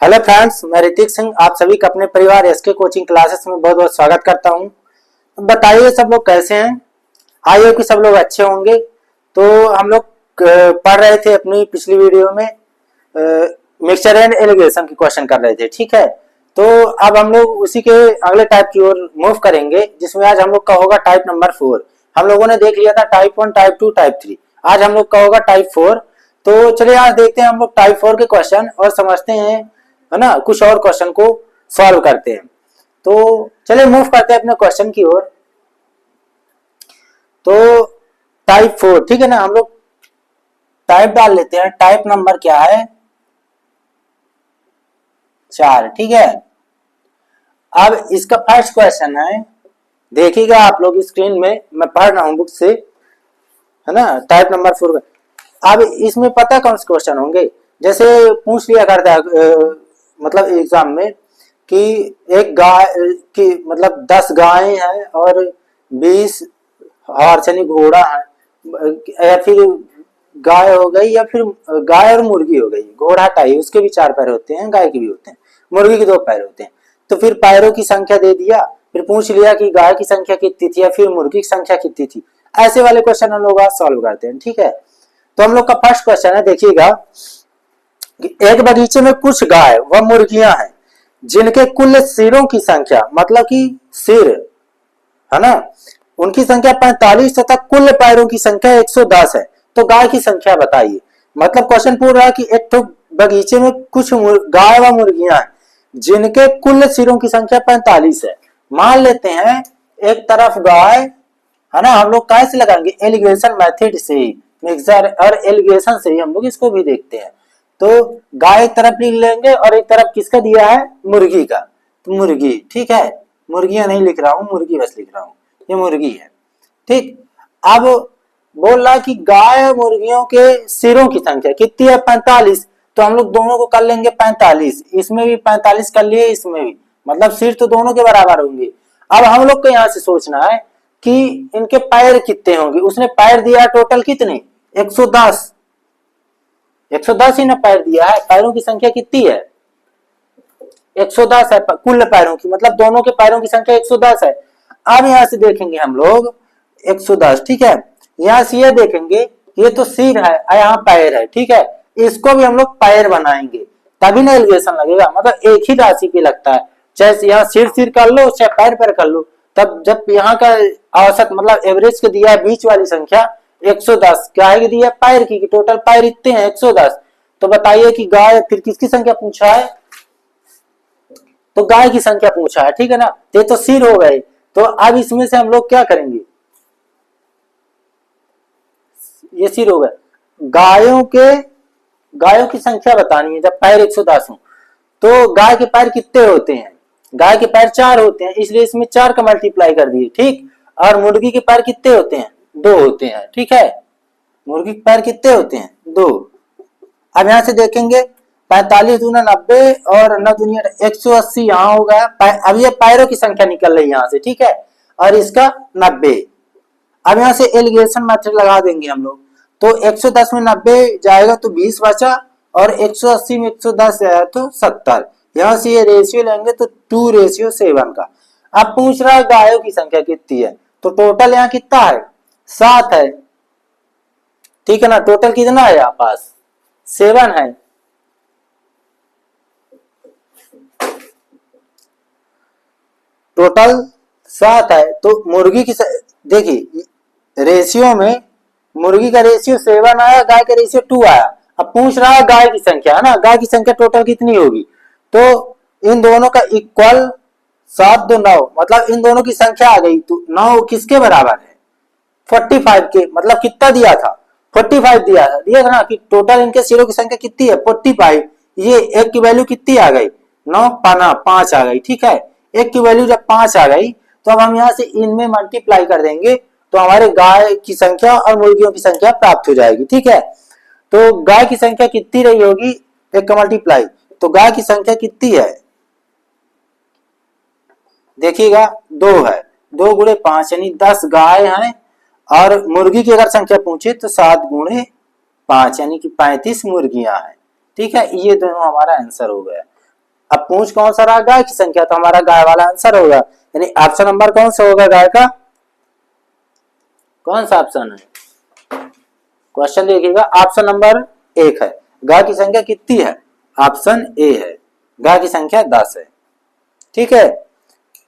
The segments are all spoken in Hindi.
हेलो फ्रेंड्स, मैं ऋतिक सिंह आप सभी का अपने परिवार एसके कोचिंग क्लासेस में बहुत बहुत स्वागत करता हूं। बताइए सब लोग कैसे हैं। आई हो कि सब लोग अच्छे होंगे। तो हम लोग पढ़ रहे थे अपनी पिछली वीडियो में मिक्सचर एंड एलिगेशन के क्वेश्चन कर रहे थे, ठीक है। तो अब हम लोग उसी के अगले टाइप की ओर मूव करेंगे, जिसमें आज हम लोग का होगा टाइप नंबर 4। हम लोगों ने देख लिया था टाइप 1, टाइप 2, टाइप 3। आज हम लोग का होगा टाइप 4। तो चलिए आज देखते हैं हम लोग टाइप 4 के क्वेश्चन और समझते हैं, है ना, कुछ और क्वेश्चन को सॉल्व करते हैं। तो चलिए मूव करते हैं अपने क्वेश्चन की ओर। तो टाइप 4, ठीक है ना। हम लोग टाइप डाल लेते हैं। टाइप नंबर क्या है? 4, ठीक है। अब इसका फर्स्ट क्वेश्चन है, देखिएगा आप लोग स्क्रीन में, मैं पढ़ रहा हूं बुक से, है ना। टाइप नंबर 4 अब इसमें पता कौन से क्वेश्चन होंगे। जैसे पूछ लिया करता है मतलब एग्जाम में कि एक गाय की मतलब 10 गायें हैं और 20 हॉर्स यानी घोड़ा है, या फिर गाय हो गई या फिर गाय और मुर्गी हो गई। घोड़ा हटाइए, उसके भी 4 पैर होते हैं, गाय के भी होते हैं, मुर्गी के 2 पैर होते हैं। तो फिर पैरों की संख्या दे दिया, फिर पूछ लिया कि गाय की संख्या कितनी थी या फिर मुर्गी की संख्या कितनी थी। ऐसे वाले क्वेश्चन हम लोग आज सॉल्व करते हैं, ठीक है। तो हम लोग का फर्स्ट क्वेश्चन है, देखिएगा कि एक बगीचे में कुछ गाय व मुर्गियां हैं जिनके कुल सिरों की संख्या, मतलब कि सिर, है ना, उनकी संख्या 45 तथा कुल पैरों की संख्या 110 है। तो गाय की संख्या बताइए। मतलब क्वेश्चन पूछ रहा है कि एक तो बगीचे में कुछ गाय व मुर्गियां हैं जिनके कुल सिरों की संख्या 45 है। मान लेते हैं एक तरफ गाय, है ना, हम लोग कैसे लगाएंगे? एलिगेशन मेथड से, मिक्सर और एलिगेशन से ही हम लोग इसको भी देखते हैं। तो गाय एक तरफ लिख लेंगे और एक तरफ किसका दिया है? मुर्गी का। तो मुर्गी, ठीक है। मुर्गियां नहीं लिख रहा हूं, मुर्गी बस लिख रहा हूं, ये मुर्गी है, ठीक। अब बोल रहा कि गाय और मुर्गियों के सिरों की संख्या कितनी है? 45। तो हम लोग दोनों को कर लेंगे 45, इसमें भी 45 कर लिए, इसमें भी, मतलब सिर तो दोनों के बराबर होंगे। अब हम लोग को यहां से सोचना है कि इनके पैर कितने होंगे। उसने पैर दिया टोटल कितने? 110। 110 ही ना पैर दिया है, पैरों की संख्या कितनी है? 110 है कुल पैरों की, मतलब दोनों के पैरों की संख्या 110 है। अब यहां से देखेंगे हम लोग 110, ठीक है। यहां से ये देखेंगे, ये तो सिर है, यहाँ पैर है, ठीक है। इसको भी हम लोग पैर बनाएंगे, तभी ना एलिगेशन लगेगा। मतलब एक ही राशि पे लगता है, चाहे यहाँ सिर सिर कर लो चाहे पैर पैर कर लो। तब जब यहाँ का औसत मतलब एवरेज को दिया है बीच वाली संख्या 110, क्या है दिया? पैर की, टोटल पैर इतने हैं 110। तो बताइए कि गाय फिर किसकी संख्या पूछा है? तो गाय की संख्या पूछा है, ठीक है ना। ये तो सिर हो गए। तो अब इसमें से हम लोग क्या करेंगे? ये सिर हो गए। गायों की संख्या बतानी है जब पैर 110 हो। तो गाय के पैर कितने होते हैं? गाय के पैर 4 होते हैं, इसलिए इसमें 4 का मल्टीप्लाई कर दिए, ठीक। और मुर्गी के पैर कितने होते हैं? 2 होते हैं, ठीक है। मुर्गी के पैर कितने होते हैं? 2। अब यहां से देखेंगे 45 दूना 90 और 9 दूनी 180 यहाँ होगा। अब ये पैरों की संख्या निकल रही है यहाँ से, ठीक है। और इसका 90। अब यहां से एलिगेशन मेथड लगा देंगे हम लोग। तो 110 में 90 जाएगा तो 20 बचा, और 180 में 110 जाएगा तो 70। यहां से ये रेशियो लेंगे तो 2:7 का। अब पूछ रहा है गायों की संख्या कितनी है, तो टोटल यहाँ कितना है? 7 है, ठीक है ना। टोटल कितना है यहाँ पास? 7 है। टोटल 7 है। तो मुर्गी की देखिए रेशियो में मुर्गी का रेशियो 7 आया, गाय का रेशियो 2 आया। अब पूछ रहा है गाय की संख्या, है ना, गाय की संख्या टोटल कितनी होगी? तो इन दोनों का इक्वल 7 2 9, मतलब इन दोनों की संख्या आ गई। तो 9 किसके बराबर है? 45 के। मतलब कितना दिया था? 45 दिया था ना, कि टोटल इनके सिरों की संख्या कितनी है? 45। ये एक की वैल्यू कितनी आ गई? 9 पाना 5 आ गई, ठीक है। एक की वैल्यू जब 5 आ गई तो अब हम यहाँ से इनमें मल्टीप्लाई कर देंगे, तो हमारे गाय की संख्या और मुर्गियों की संख्या प्राप्त हो जाएगी, ठीक है। तो गाय की संख्या कितनी रही होगी? एक का मल्टीप्लाई, तो गाय की संख्या कितनी है? देखिएगा 2 है, 2 गुणे 5 यानी 10 गाय हैं। और मुर्गी की अगर संख्या पूछे तो 7 गुणे 5 यानी कि 35 मुर्गियां हैं, ठीक है। ये दोनों हमारा आंसर हो गया। अब पूछ कौन सा रहा, गाय की संख्या, तो हमारा गाय वाला आंसर होगा, यानी ऑप्शन नंबर कौन सा होगा गाय का, कौन सा ऑप्शन है, क्वेश्चन देखिएगा ऑप्शन नंबर 1 है। गाय की संख्या कितनी है, ऑप्शन ए है, गाय की संख्या 10 है। ठीक है,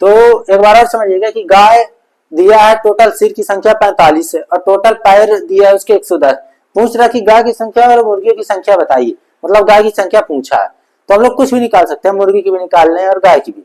तो एक बार और समझिएगा कि गाय दिया है टोटल सिर की संख्या 45 है और टोटल पैर दिया है उसके 110। पूछ रहा कि गाय की संख्या और मुर्गियों की संख्या बताइए, मतलब गाय की संख्या पूछा है, तो हम लोग कुछ भी निकाल सकते हैं, मुर्गी की भी निकाल लें और गाय की भी।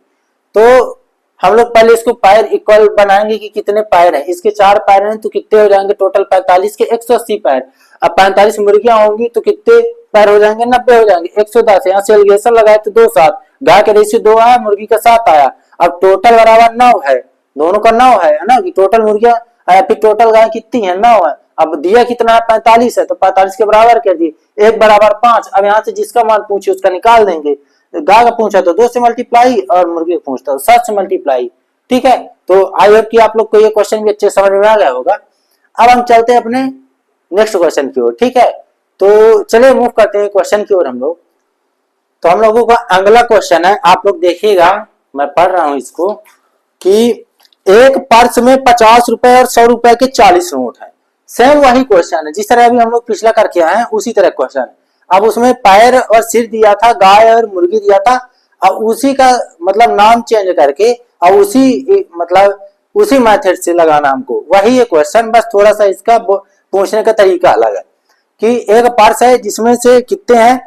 तो हम लोग पहले इसको पैर इक्वल बनाएंगे कि कितने पैर हैं, इसके 4 पैर हैं तो कितने हो जाएंगे टोटल 45 के 180 पैर। अब 45 मुर्गियां होंगी तो कितने पैर हो जाएंगे, 90 हो जाएंगे, 110। यहाँ से एलिगेशन लगाए तो 2 7, गाय का रेशियो 2 आया, मुर्गी का 7 आया। अब टोटल बराबर 9 है, दोनों का 9 है ना, कि टोटल मुर्गियां फिर टोटल गाय कितनी है, 9 है। अब दिया कितना है, 45 है, तो 45 के बराबर कर दिए, 1 बराबर 5। अब यहाँ से जिसका मान पूछे उसका निकाल देंगे। गाय का पूछा तो 2 से मल्टीप्लाई और मुर्गी का पूछता तो 7 से मल्टीप्लाई। ठीक है, तो आई होप कि आप लोग को ये क्वेश्चन भी अच्छे समझ में आ गया होगा। अब हम चलते हैं अपने नेक्स्ट क्वेश्चन की ओर। ठीक है, तो चलिए मूव करते हैं क्वेश्चन की ओर हम लोग। तो हम लोगों का अगला क्वेश्चन है, आप लोग देखिएगा, मैं पढ़ रहा हूं इसको, कि एक पर्स में 50 रुपए और 100 रुपए के 40 नोट है। सेम वही क्वेश्चन है जिस तरह अभी हम लोग पिछला करके आए हैं, उसी तरह क्वेश्चन है। अब उसमें पैर और सिर दिया था, गाय और मुर्गी दिया था, अब उसी का मतलब नाम चेंज करके और उसी मतलब उसी मेथड से लगाना हमको, वही है क्वेश्चन, बस थोड़ा सा इसका पूछने का तरीका अलग है। कि एक पर्स है जिसमें से कितने हैं,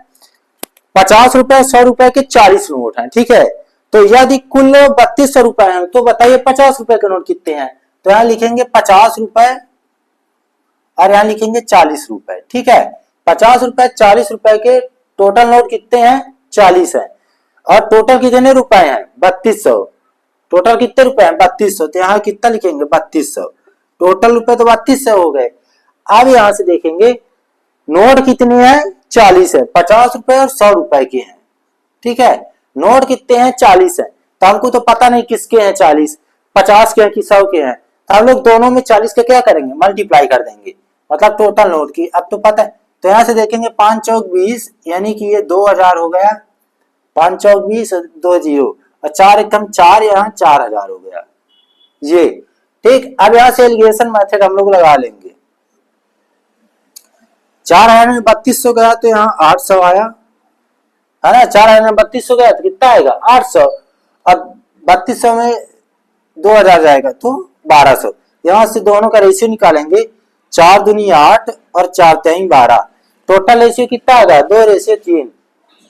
50 रुपए 100 रुपए के 40 नोट हैं। ठीक है, तो यदि कुल 3200 रुपए हैं तो बताइए 50 रुपए के नोट कितने हैं। तो यहाँ लिखेंगे 50 रुपए और यहाँ लिखेंगे 40 रुपए। ठीक है, 50 रुपए 40 रुपए के टोटल नोट कितने हैं, 40 है, और टोटल कितने रुपए हैं, 3200। टोटल कितने रुपए हैं, 3200, तो यहाँ कितना लिखेंगे, 3200। टोटल रुपए तो 3200 हो गए। अब यहाँ से देखेंगे नोट कितने हैं, 40 है, 50 रुपए और 100 रुपए के हैं। ठीक है, नोट कितने हैं, 40 है, तो हमको तो पता नहीं किसके हैं 40, 50 के हैं कि 100 के हैं, तो हम लोग दोनों में 40 के क्या करेंगे, मल्टीप्लाई कर देंगे, मतलब टोटल नोट की। अब तो पता है, तो यहाँ से देखेंगे 5 चौक 20, यानी कि ये 2000 हो गया, 5 चौक 20, 2 0 और 4 एकदम 4, यहाँ 4000 हो गया ये। ठीक, अब यहाँ से एलिगेशन मेथड हम लोग लगा लेंगे। 4000 में 3200 गया तो यहाँ 800 आया, है ना, 4000 में 3200 गया तो कितना आएगा, 800। अब 3200 में 2000 जाएगा तो 1200। यहाँ से दोनों का रेशियो निकालेंगे, 4 दूनी 8 और 4 तिहाई 12। टोटल रेशियो कितना आएगा, 2:3।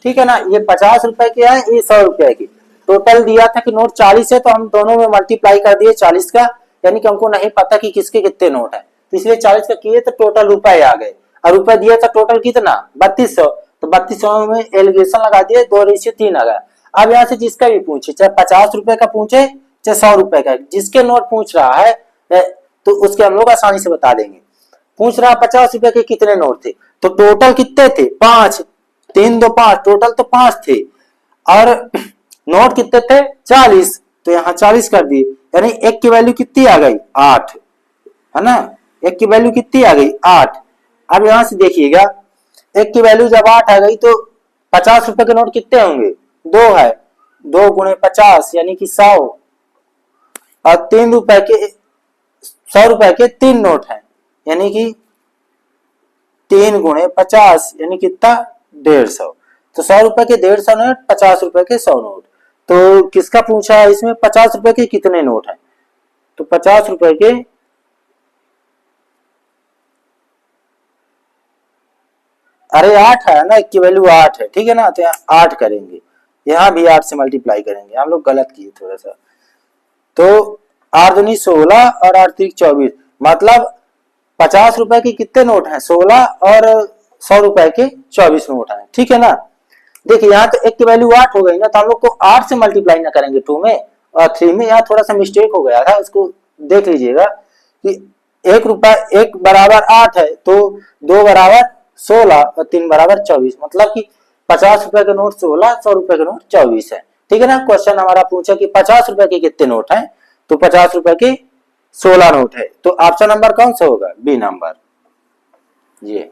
ठीक है ना, ये 50 रुपए के है, ये 100 रुपए की। टोटल दिया था कि नोट 40 है, तो हम दोनों में मल्टीप्लाई कर दिए 40 का, यानी कि हमको नहीं पता कि किसके कितने नोट है, तो इसलिए 40 का किए तो टोटल रुपए आ गए। और रुपए दिया था टोटल कितना, 3200, तो 3200 में एलिगेशन लगा दिए, 2:3 आ गया। अब यहाँ से जिसका भी पूछे, चाहे 50 रुपए का पूछे चाहे 100 रुपए का, जिसके नोट पूछ रहा है तो उसके हम लोग आसानी से बता देंगे। पूछ रहा 50 रुपए के कितने नोट थे, तो टोटल कितने थे, 5, 3 2 5, टोटल तो 5 थे, और नोट कितने थे, 40, तो यहाँ 40 कर दिए, यानी एक की वैल्यू कितनी आ गई, 8, है ना, एक की वैल्यू कितनी आ गई, 8। अब यहां से देखिएगा, एक की वैल्यू जब 8 आ गई तो 50 रुपए के नोट कितने होंगे, 2 है, 2 गुणे 50 यानी कि 100, और 3 रुपए के 100 रुपए के 3 नोट हैं, यानी कि 3 गुणे 50 यानी कितना, 150। तो 100 रुपए के 150 नोट, 50 रुपए के 100 नोट। तो किसका पूछा है इसमें, 50 रुपए के कितने नोट हैं, तो 50 रुपए के, अरे 8 है ना, एक की वैल्यू 8 है, ठीक है ना, तो यहाँ 8 करेंगे, यहाँ भी 8 से मल्टीप्लाई करेंगे, हम लोग गलत किए थोड़ा सा। तो 8 दूनी 16 और 8 3 24, मतलब 50 रुपए के कितने नोट हैं, 16, और 100 रुपए के 24 नोट हैं। ठीक है ना, देखिए यहाँ तो एक की वैल्यू 8 हो गई ना, तो हम लोग को 8 से मल्टीप्लाई ना करेंगे 2 में और 3 में, यहाँ थोड़ा सा मिस्टेक हो गया था, उसको देख लीजिएगा कि 1 रुपया 1 बराबर 8 है, तो 2 बराबर 16 और 3 बराबर 24, मतलब कि 50 रुपए के नोट 16, 100 रुपए के नोट 24 है। ठीक है ना, क्वेश्चन हमारा पूछा कि 50 रुपए के कितने नोट हैं, तो 50 रुपए के 16 नोट है, तो ऑप्शन नंबर कौन सा होगा, बी नंबर। ये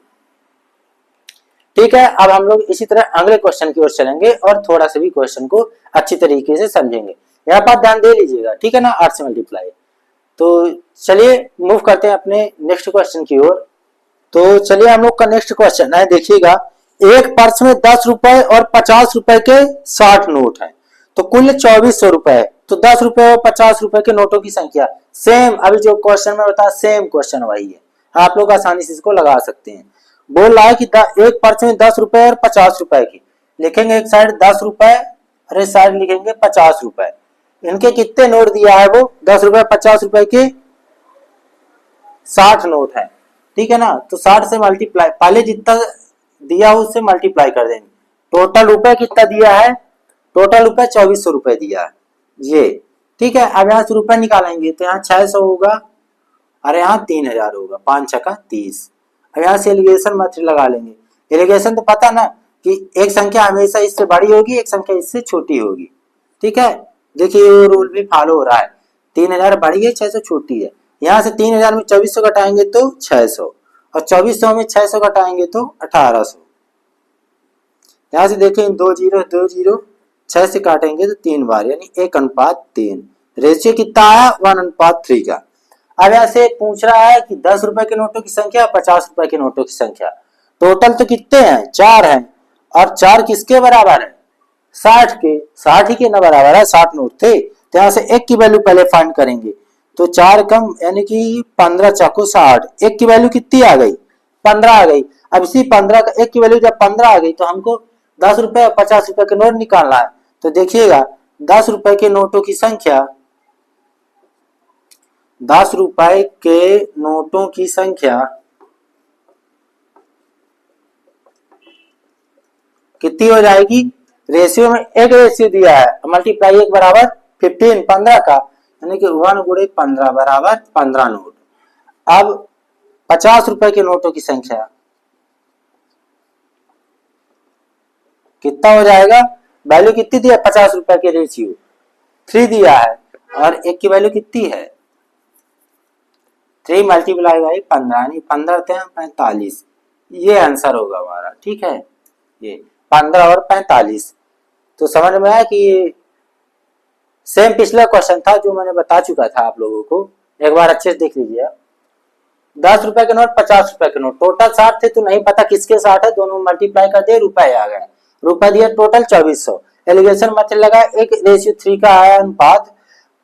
ठीक है, अब हम लोग इसी तरह अगले क्वेश्चन की ओर चलेंगे और थोड़ा सा भी क्वेश्चन को अच्छी तरीके से समझेंगे। यहाँ पर ध्यान दे लीजिएगा, ठीक है ना, 8 से मल्टीप्लाई। तो चलिए मूव करते हैं अपने नेक्स्ट क्वेश्चन की ओर। तो चलिए हम लोग का नेक्स्ट क्वेश्चन है, देखिएगा, एक पर्स में 10 रुपए और 50 रुपए के 60 नोट है, तो कुल 2400 रुपए है। तो 10 रुपए और 50 रुपए के नोटों की संख्या सेम, अभी जो क्वेश्चन में बताया सेम क्वेश्चन वही है, आप लोग आसानी से इसको लगा सकते हैं। बोल रहा है कि एक पर्स में 10 रुपए और 50 रुपए की, लिखेंगे एक साइड 10 रुपए और एक साइड लिखेंगे 50 रुपए। इनके कितने नोट दिया है, वो 10 रुपए 50 रुपए के 60 नोट है, ठीक है ना। तो 60 से मल्टीप्लाई, पहले जितना दिया उससे मल्टीप्लाई कर देंगे। टोटल रुपए कितना दिया है, टोटल रुपए 2400 रुपए दिया है ये, ठीक है। अब यहाँ से रुपए निकालेंगे तो यहाँ 600 होगा और यहाँ 3000 होगा, 5 छक्का 30। अब यहाँ से एलिगेशन मेथड लगा लेंगे। एलिगेशन तो पता ना कि एक संख्या हमेशा इससे बड़ी होगी, एक संख्या इससे छोटी होगी, ठीक है। देखिए ये रूल भी फॉलो हो रहा है, 3000 बड़ी है, 600 छोटी है। यहाँ से 3000 में 2400 घटाएंगे तो 600, और 2400 में 600 घटाएंगे तो 1800। यहाँ से देखें 2 जीरो 2 जीरो, 6 से काटेंगे तो 3 बार, यानी 1:3। रेशियो कितना आया, 1:3 का। अब यहाँ से पूछ रहा है कि 10 रुपए के नोटों की संख्या, 50 रुपए के नोटों की संख्या। टोटल तो कितने हैं, 4 हैं, और 4 किसके बराबर है, 60 के। 60 ही के ना बराबर है, 60 नोट थे, तो यहाँ से एक की वैल्यू पहले फाइंड करेंगे। तो 4 कम यानी कि 15 चाकू 60, एक की वैल्यू कितनी आ गई, 15 आ गई। अब इसी 15 का एक की वैल्यू जब 15 आ गई तो हमको 10 रुपए और 50 रुपए के नोट निकालना है। तो देखिएगा 10 रुपए के नोटों की संख्या, 10 रुपए के नोटों की संख्या कितनी हो जाएगी, रेशियो में एक रेशियो दिया है, मल्टीप्लाई 1 बराबर 15, 15 का, यानी कि 1 गुणे 15 बराबर 15 नोट। अब 50 रुपए के नोटों की संख्या कितना हो जाएगा, वैल्यू कितनी दिया, 50 रुपए के रेशियो 3 दिया है, और एक की वैल्यू कितनी है 3 मल्टीप्लाई बाई 15, यानी 15 45। ये आंसर होगा हमारा, ठीक है। ये 15 और 45। तो समझ में आया कि ये सेम पिछला क्वेश्चन था जो मैंने बता चुका था आप लोगों को, एक बार अच्छे से देख लीजिए। 10 रुपए के नोट, 50 रुपए के नोट, टोटल 60 थे, तो नहीं पता किसके 60 है, दोनों मल्टीप्लाई कर दिए, रुपए आ गए। रुपए दिया टोटल 2400। एलिगेशन मेथड लगा, एक रेशियो 3 का आया अनुपात,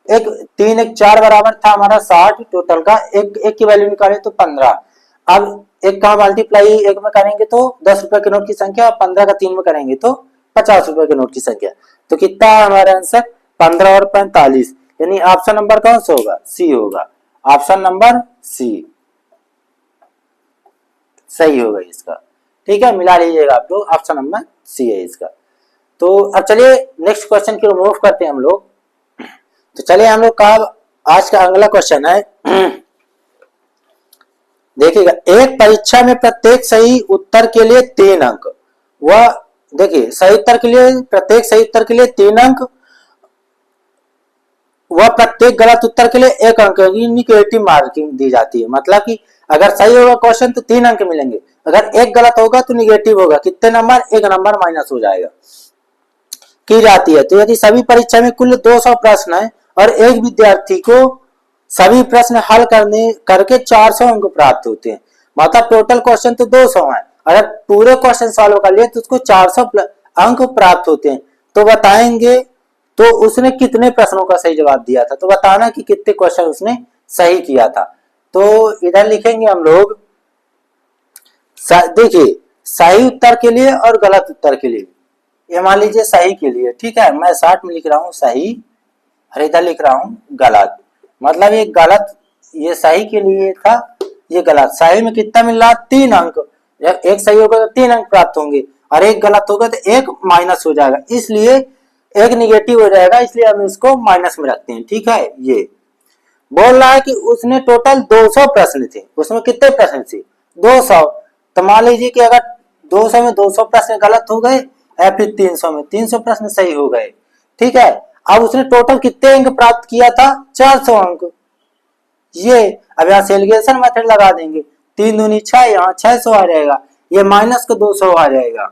एक 3 1 4 बराबर था हमारा 60 टोटल का, एक की वैल्यू निकाले तो 15। अब एक का मल्टीप्लाई एक में करेंगे तो 10 रुपए के नोट की संख्या, 15 का 3 में करेंगे तो 50 रुपए के नोट की संख्या। तो कितना है हमारा आंसर, 15 और 45, यानी ऑप्शन नंबर कौन सा होगा, सी होगा। ऑप्शन नंबर सी सही होगा इसका, ठीक है, मिला लीजिएगा आप लोग, ऑप्शन नंबर सी है इसका। तो अब चलिए नेक्स्ट क्वेश्चन की ओर मूव करते हैं हम लोग। तो चलिए हम लोग का आज का अगला क्वेश्चन है, देखिएगा, एक परीक्षा में प्रत्येक सही उत्तर के लिए 3 अंक, वह देखिए सही उत्तर के लिए, प्रत्येक सही उत्तर के लिए 3 अंक, वह प्रत्येक गलत उत्तर के लिए 1 अंक की निगेटिव मार्किंग दी जाती है। मतलब कि अगर सही होगा क्वेश्चन तो 3 अंक मिलेंगे, अगर एक गलत होगा तो निगेटिव होगा, कितने नंबर, 1 नंबर माइनस हो जाएगा, की जाती है। तो यदि सभी परीक्षा में कुल 200 प्रश्न है और एक विद्यार्थी को सभी प्रश्न हल करके 400 अंक प्राप्त होते हैं, मतलब टोटल क्वेश्चन तो 200 है, अगर पूरे क्वेश्चन सॉल्व कर लिए तो उसको 400 अंक प्राप्त होते हैं। तो बताएंगे तो उसने कितने प्रश्नों का सही जवाब दिया था, तो बताना कि कितने क्वेश्चन उसने सही किया था। तो इधर लिखेंगे हम लोग, देखिए सही उत्तर के लिए और गलत उत्तर के लिए, ये मान लीजिए सही के लिए, ठीक है, मैं 60 में लिख रहा हूँ सही और इधर लिख रहा हूँ गलत, मतलब ये गलत, ये सही के लिए था, ये गलत। सही में कितना मिल रहा, 3 अंक, एक सही होगा तो 3 अंक प्राप्त होंगे, और एक गलत होगा तो 1 माइनस हो जाएगा, इसलिए 1 निगेटिव हो जाएगा, इसलिए हम इसको माइनस में रखते हैं, ठीक है। ये बोल रहा है कि उसने टोटल 200 प्रश्न थे, उसमें कितने प्रश्न थे, 200। तो मान लीजिए कि अगर 200 में 200 प्रश्न गलत हो गए, या फिर 300 में 300 प्रश्न सही हो गए, ठीक है। अब उसने टोटल कितने अंक प्राप्त किया था, 400 अंक। ये अब यहाँ से एलिगेशन मेथड लगा देंगे, 3 दूनी 6, यहाँ 600 आ जाएगा, ये माइनस का 200 आ जाएगा।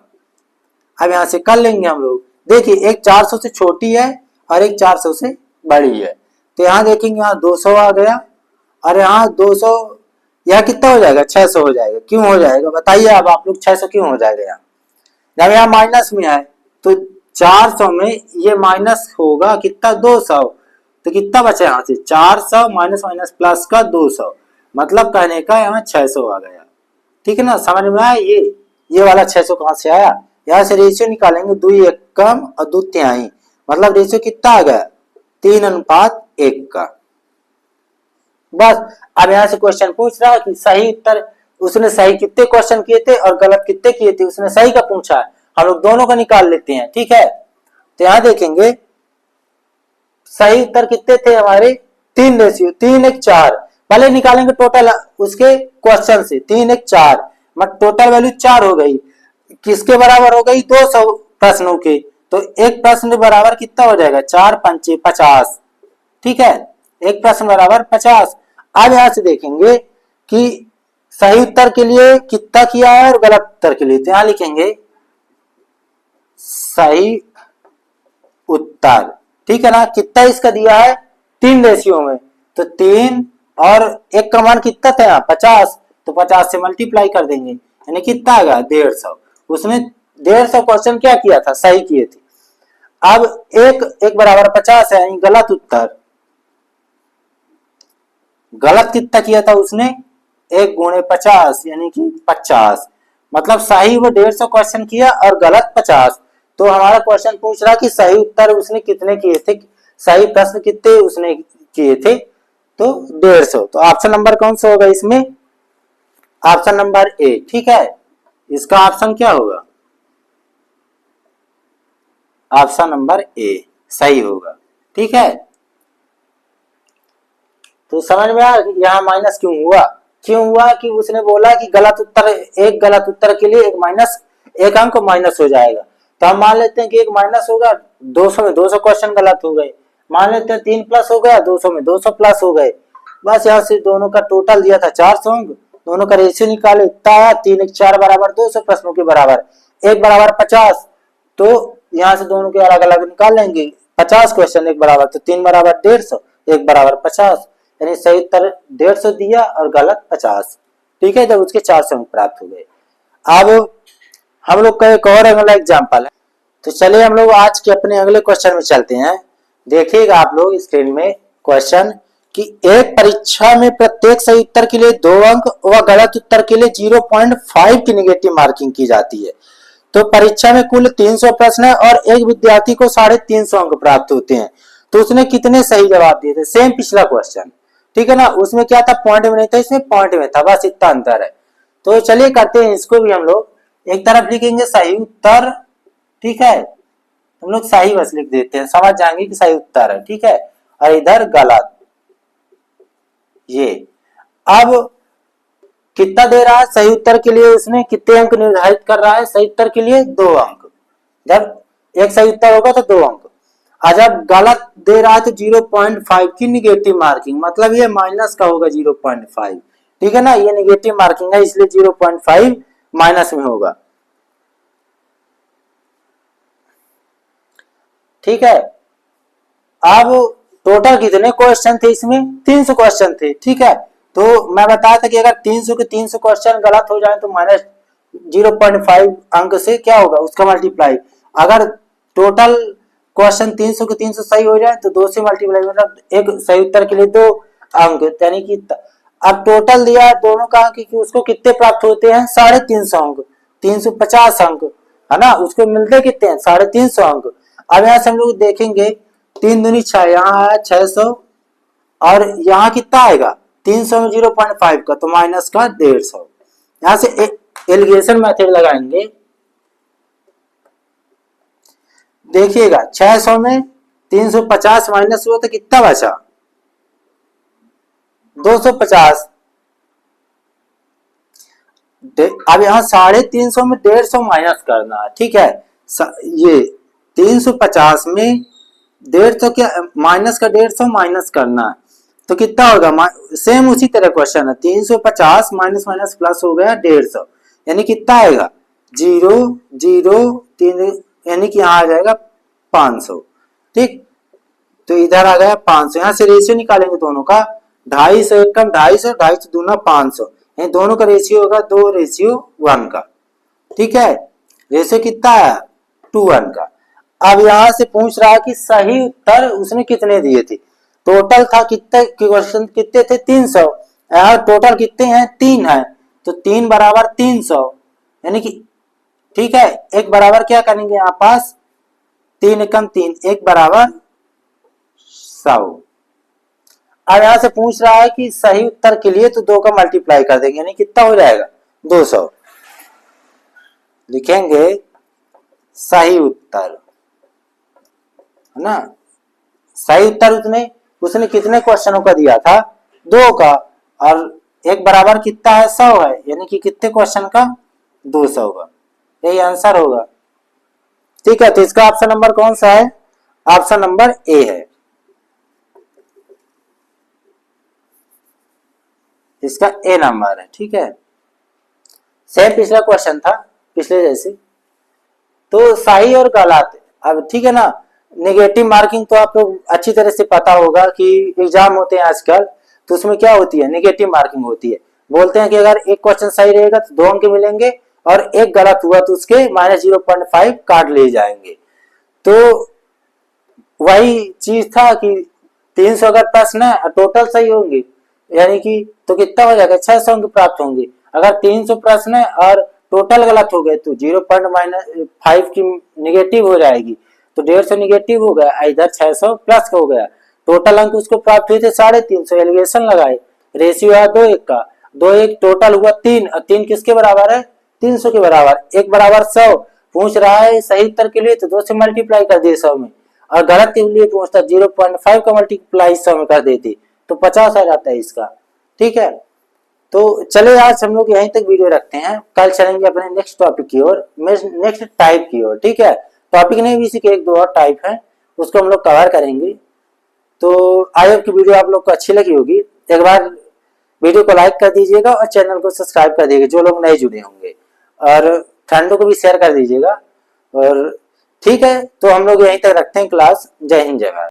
अब यहां से कर लेंगे हम लोग। देखिए एक 400 से छोटी है और एक 400 से बड़ी है, तो यहाँ देखेंगे यहाँ 200 आ गया और यहाँ 200, यह कितना हो जाएगा 600 हो जाएगा। क्यों हो जाएगा बताइए अब आप लोग, 600 क्यों हो जाएगा यहाँ, जब यहाँ माइनस में है तो 400 में ये माइनस होगा कितना 200, तो कितना बचा यहाँ से 400 माइनस माइनस प्लस का 200, मतलब कहने का यहाँ 600 आ गया। ठीक है ना, समझ में आया। ये वाला 600 कहां से आया, यहाँ से रेशियो निकालेंगे 2 एक कम और 2 तिहाई, मतलब रेशियो कितना आ गया 3:1 का। बस अब यहाँ से क्वेश्चन पूछ रहा है कि सही उत्तर, उसने सही कितने क्वेश्चन किए थे और गलत कितने किए थे, उसने सही का पूछा है, हम लोग दोनों का निकाल लेते हैं। ठीक है, तो यहाँ देखेंगे सही उत्तर कितने थे हमारे 3 रेशियो 3 1 4, पहले निकालेंगे टोटल उसके क्वेश्चन से 3 1 4, मतलब टोटल वैल्यू 4 हो गई, किसके बराबर हो गई 200 प्रश्नों के, तो एक प्रश्न बराबर कितना हो जाएगा 4 5 50। ठीक है, एक प्रश्न बराबर 50। अब यहां से देखेंगे कि सही उत्तर के लिए कितना किया है और गलत उत्तर के लिए, तो यहां लिखेंगे सही उत्तर। ठीक है ना, कितना इसका दिया है 3 रेशियो में, तो 3 और एक का मान कितना था यहाँ 50, तो 50 से मल्टीप्लाई कर देंगे, यानी कितना आ गया 150। उसने 150 क्वेश्चन क्या किया था, सही किए थे। अब एक बराबर 50 है, यानी गलत उत्तर। गलत कितना किया था उसने 1 गुणे 50 यानी कि 50, मतलब सही वो 150 क्वेश्चन किया और गलत 50। तो हमारा क्वेश्चन पूछ रहा कि सही उत्तर उसने कितने किए थे, सही प्रश्न कितने उसने किए थे, तो 150। तो ऑप्शन नंबर कौन सा होगा इसमें, ऑप्शन नंबर ए। ठीक है, इसका ऑप्शन क्या होगा, ऑप्शन नंबर ए सही होगा। ठीक है, तो समझ में आया यहाँ माइनस क्यों हुआ कि उसने बोला कि गलत उत्तर, एक गलत उत्तर के लिए एक माइनस, एक अंक माइनस हो जाएगा। तो हम मान लेते हैं कि एक माइनस होगा, 200 में 200 क्वेश्चन गलत हो गए, मान लेते हैं 3 प्लस हो गया, 200 में 200 प्लस हो गए। बस यहाँ से दोनों का टोटल दिया था 400 अंक, दोनों का रेशियो निकाले, इतना आया 3 1 4 बराबर 200 प्रश्नों के बराबर, एक बराबर 50। तो यहाँ से दोनों के अलग अलग निकाल लेंगे, 50 क्वेश्चन एक बराबर, तो 3 बराबर 150, एक बराबर 50, यानी सही उत्तर 150 दिया और गलत 50। ठीक है, जब उसके 400 अंक प्राप्त हो गए। अब हम लोग का एक और अगला एग्जाम्पल है, तो चलिए हम लोग आज के अपने अगले क्वेश्चन में चलते हैं। देखिएगा आप लोग स्क्रीन में क्वेश्चन कि एक परीक्षा में प्रत्येक सही उत्तर के लिए 2 अंक व गलत उत्तर के लिए 0.5 की निगेटिव मार्किंग की जाती है। तो परीक्षा में कुल 300 प्रश्न है और एक विद्यार्थी को 350 अंक प्राप्त होते हैं, तो उसने कितने सही जवाब दिए थे, सेम पिछला क्वेश्चन। ठीक है ना, उसमें क्या था पॉइंट में नहीं था, इसमें पॉइंट में था, बस इतना अंतर है। तो चलिए करते हैं इसको भी हम लोग, एक तरफ लिखेंगे सही उत्तर, ठीक है, हम लोग सही बस लिख देते हैं, समझ जाएंगे कि सही उत्तर है। ठीक है, और इधर गलत। ये अब कितना दे रहा है सही उत्तर के लिए, उसने कितने अंक निर्धारित कर रहा है, सही उत्तर के लिए 2 अंक, जब एक सही उत्तर होगा तो 2 अंक, और जब गलत दे रहा है तो 0.5 की निगेटिव मार्किंग, मतलब ये माइनस का होगा 0.5। ठीक है ना, ये निगेटिव मार्किंग है इसलिए 0.5 माइनस में होगा। ठीक है, अब टोटल कितने क्वेश्चन थे इसमें, 300 क्वेश्चन थे। ठीक है, तो मैं बताया था कि अगर 300 के 300 क्वेश्चन गलत हो जाए तो माइनस 0.5 अंक से क्या होगा उसका मल्टीप्लाई, अगर टोटल क्वेश्चन 300 के 300 सही हो जाए तो 2 से मल्टीप्लाई, मतलब एक सही उत्तर के लिए 2 अंक, यानी कि अब टोटल दिया है दोनों का कि उसको कितने प्राप्त होते हैं 350 अंक, 350 अंक है ना, उसको मिलते कितने हैं 350 अंक। अब यहाँ से हम लोग देखेंगे 3 दूनी 6, यहाँ आया 600 और यहाँ कितना आएगा 300 में 0.5 का, तो माइनस का 150। यहाँ से एलिगेशन मेथड लगाएंगे, देखिएगा 600 में 350 माइनस हुआ तो कितना बचा 250। अब यहाँ 350 में 150 माइनस करना है। ठीक है, ये 350 में 150 क्या माइनस का 150 माइनस करना है, तो कितना होगा सेम उसी तरह क्वेश्चन है, 350 माइनस माइनस प्लस हो गया 150, यानी कितना आएगा 0 0 3, यानी कि यहाँ आ जाएगा 500। ठीक, तो इधर आ गया 500। यहाँ से रेशियो निकालेंगे दोनों का, 250 एक कम 250, 250 दूना 500, यानी दोनों का रेशियो होगा 2:1 का। ठीक है, रेशियो कितना है 2:1 का। अब यहाँ से पूछ रहा है कि सही उत्तर उसने कितने दिए थे। टोटल था कितने क्वेश्चन, कितने थे 300, यहाँ टोटल कितने हैं 3 है, तो 3 बराबर 300, यानी कि ठीक है, एक बराबर क्या करेंगे यहाँ पास 3 एकम 3, एक बराबर 100। अब यहाँ से पूछ रहा है कि सही उत्तर के लिए तो 2 का मल्टीप्लाई कर देंगे, यानी कितना हो जाएगा 200। लिखेंगे सही उत्तर, है ना, सही उत्तर उसने कितने क्वेश्चनों का दिया था 2 का, और एक बराबर कितना है 100 है, यानी कि कितने क्वेश्चन का 200 का, यही आंसर होगा। ठीक है, तो इसका ऑप्शन नंबर कौन सा है, ऑप्शन नंबर ए है, इसका ए नंबर है। ठीक है, सेम पिछला क्वेश्चन था, पिछले जैसे। तो सही और गलत, अब ठीक है ना, नेगेटिव मार्किंग तो आप लोग अच्छी तरह से पता होगा कि एग्जाम होते हैं आजकल, तो उसमें क्या होती है नेगेटिव मार्किंग होती है। बोलते हैं कि अगर एक क्वेश्चन सही रहेगा तो 2 अंक मिलेंगे, और एक गलत हुआ तो उसके -0.5 काट ले जाएंगे। तो वही चीज था कि 300 अगर प्रश्न है टोटल सही होंगे, यानी कि तो कितना हो जाएगा 600 अंक प्राप्त होंगे। अगर 300 प्रश्न है और टोटल गलत हो गए तो 0.5 की निगेटिव हो जाएगी, तो 150 निगेटिव हो गया, इधर 600 प्लस हो गया। टोटल अंक उसको प्राप्त हुए थे 350, एलिगेशन लगाए, रेशियो है 2:1 का, 2:1 टोटल हुआ 3, और 3 किसके बराबर है 300 के बराबर, एक बराबर 100। पूछ रहा है सही उत्तर के लिए तो 2 से मल्टीप्लाई कर दिए 100 में, और गलत के लिए पूछता 0.5 का मल्टीप्लाई 100 में कर देती तो 50 आ जाता है इसका। ठीक है, तो चले आज हम लोग यहीं तक वीडियो रखते हैं, कल चलेंगे अपने नेक्स्ट टॉपिक की ओर, नेक्स्ट टाइप की ओर। ठीक है, टॉपिक नहीं भी इसी के 1-2 और टाइप है, उसको हम लोग कवर करेंगे। तो आई होप की वीडियो आप लोग को अच्छी लगी होगी। एक बार वीडियो को लाइक कर दीजिएगा और चैनल को सब्सक्राइब कर दीजिएगा जो लोग नए जुड़े होंगे, और फ्रेंडों को भी शेयर कर दीजिएगा। और ठीक है, तो हम लोग यहीं तक रखते हैं क्लास। जय हिंद, जय भारत।